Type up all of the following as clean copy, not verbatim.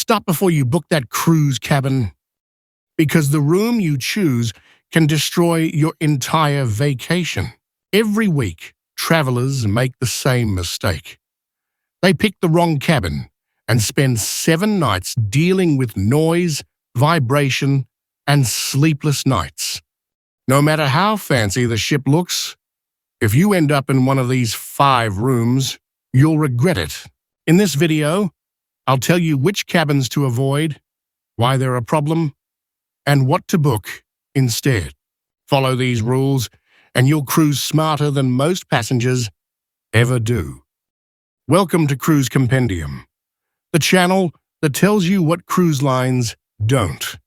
Stop before you book that cruise cabin, because the room you choose can destroy your entire vacation. Every week, travelers make the same mistake. They pick the wrong cabin and spend 7 nights dealing with noise, vibration, and sleepless nights. No matter how fancy the ship looks, if you end up in one of these 5 rooms, you'll regret it. In this video, I'll tell you which cabins to avoid, why they're a problem, and what to book instead. Follow these rules, and you'll cruise smarter than most passengers ever do. Welcome to Cruise Compendium, the channel that tells you what cruise lines don't.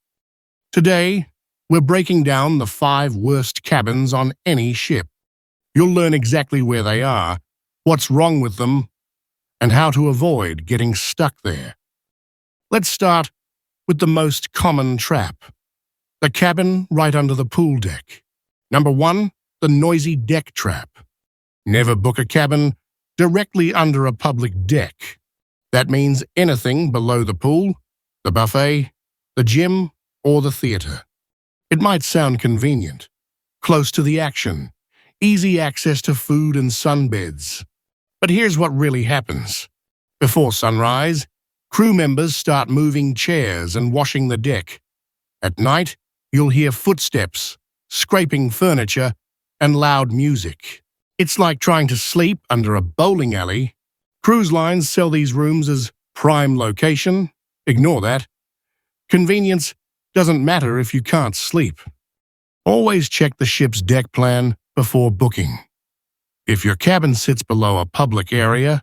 Today, we're breaking down the 5 worst cabins on any ship. You'll learn exactly where they are, what's wrong with them, and how to avoid getting stuck there. Let's start with the most common trap: the cabin right under the pool deck. Number 1, the noisy deck trap. Never book a cabin directly under a public deck. That means anything below the pool, the buffet, the gym, or the theater. It might sound convenient, close to the action, easy access to food and sunbeds. But here's what really happens. Before sunrise, crew members start moving chairs and washing the deck. At night, you'll hear footsteps, scraping furniture, and loud music. It's like trying to sleep under a bowling alley. Cruise lines sell these rooms as prime location. Ignore that. Convenience doesn't matter if you can't sleep. Always check the ship's deck plan before booking. If your cabin sits below a public area,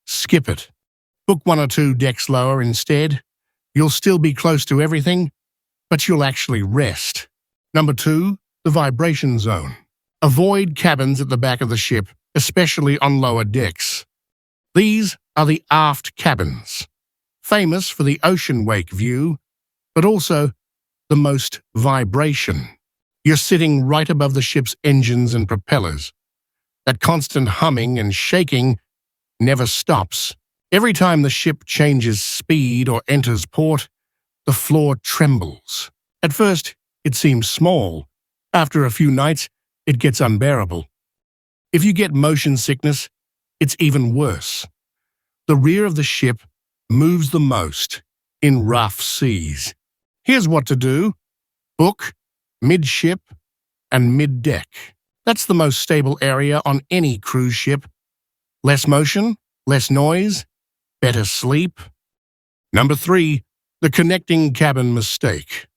skip it. Book 1 or 2 decks lower instead. You'll still be close to everything, but you'll actually rest. Number 2, the vibration zone. Avoid cabins at the back of the ship, especially on lower decks. These are the aft cabins, famous for the ocean wake view, but also the most vibration. You're sitting right above the ship's engines and propellers. That constant humming and shaking never stops. Every time the ship changes speed or enters port, the floor trembles. At first, it seems small. After a few nights, it gets unbearable. If you get motion sickness, it's even worse. The rear of the ship moves the most in rough seas. Here's what to do: book midship and mid-deck. That's the most stable area on any cruise ship. Less motion, less noise, better sleep. Number 3, the connecting cabin mistake.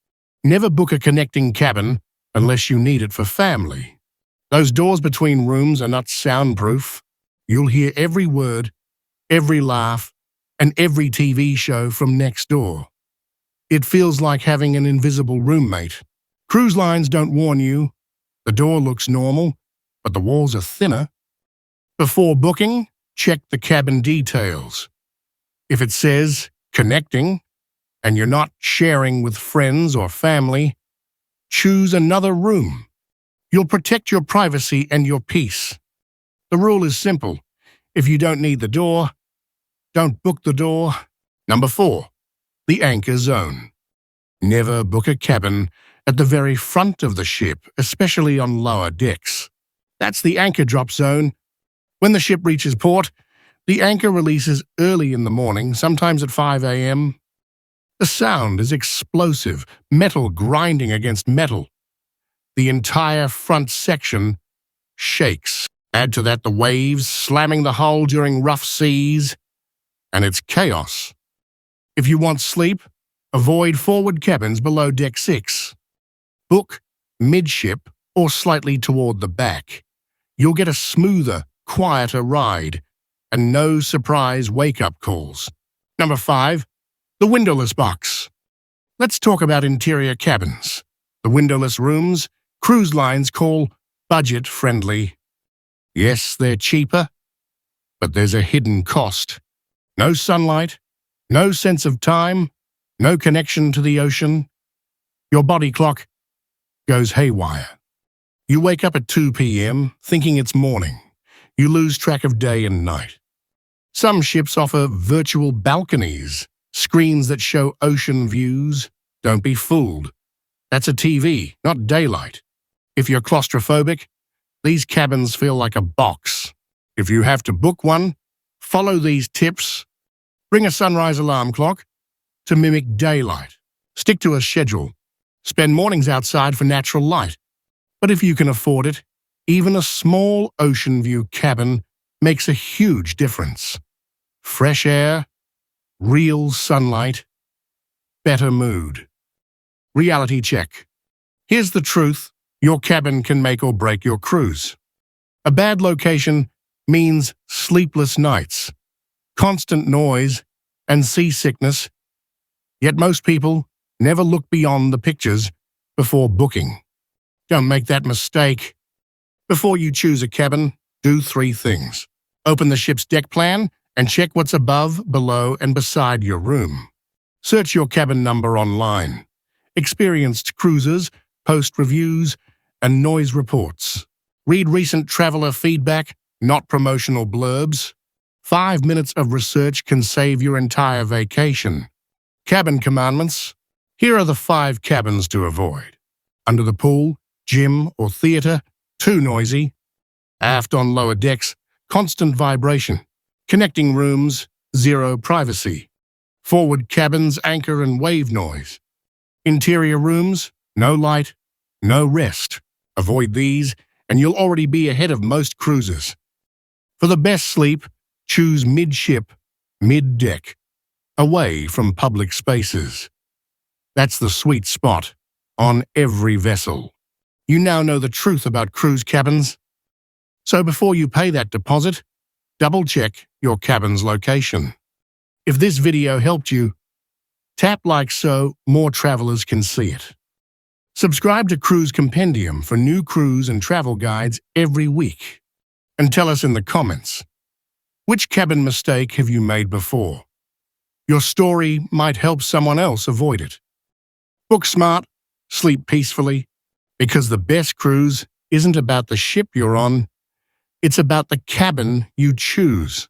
Never book a connecting cabin unless you need it for family. Those doors between rooms are not soundproof. You'll hear every word, every laugh, and every TV show from next door. It feels like having an invisible roommate. Cruise lines don't warn you. The door looks normal, but the walls are thinner. Before booking, check the cabin details. If it says connecting, and you're not sharing with friends or family, choose another room. You'll protect your privacy and your peace. The rule is simple: if you don't need the door, don't book the door. Number 4, the anchor zone. Never book a cabin at the very front of the ship, especially on lower decks. That's the anchor drop zone. When the ship reaches port, the anchor releases early in the morning, sometimes at 5 a.m. The sound is explosive, metal grinding against metal. The entire front section shakes. Add to that the waves slamming the hull during rough seas, and it's chaos. If you want sleep, avoid forward cabins below deck 6. Book midship or slightly toward the back. You'll get a smoother, quieter ride and no surprise wake-up calls. Number 5, the windowless box. Let's talk about interior cabins. The windowless rooms, cruise lines call budget-friendly. Yes, they're cheaper, but there's a hidden cost. No sunlight, no sense of time, no connection to the ocean. Your body clock goes haywire. You wake up at 2 p.m. thinking it's morning. You lose track of day and night. Some ships offer virtual balconies, Screens that show ocean views? Don't be fooled. That's a TV, not daylight. If you're claustrophobic, these cabins feel like a box. If you have to book one, follow these tips. Bring a sunrise alarm clock to mimic daylight. Stick to a schedule. Spend mornings outside for natural light. But if you can afford it, even a small ocean view cabin makes a huge difference. Fresh air, real sunlight, better mood. Reality check. Here's the truth. Your cabin can make or break your cruise. A bad location means sleepless nights, constant noise, and seasickness. Yet most people never look beyond the pictures before booking. Don't make that mistake. Before you choose a cabin, do 3 things. Open the ship's deck plan and check what's above, below, and beside your room. Search your cabin number online. Experienced cruisers post reviews and noise reports. Read recent traveler feedback, not promotional blurbs. 5 minutes of research can save your entire vacation. Cabin commandments. Here are the 5 cabins to avoid. Under the pool, gym, or theater, too noisy. Aft on lower decks, constant vibration. Connecting rooms, 0 privacy. Forward cabins, anchor and wave noise. Interior rooms, no light, no rest. Avoid these, and you'll already be ahead of most cruisers. For the best sleep, choose mid-ship, mid-deck, away from public spaces. That's the sweet spot on every vessel. You now know the truth about cruise cabins. So before you pay that deposit, double-check your cabin's location. If this video helped you, tap like so more travelers can see it. Subscribe to Cruise Compendium for new cruise and travel guides every week. And tell us in the comments, which cabin mistake have you made before? Your story might help someone else avoid it. Book smart, sleep peacefully, because the best cruise isn't about the ship you're on, it's about the cabin you choose.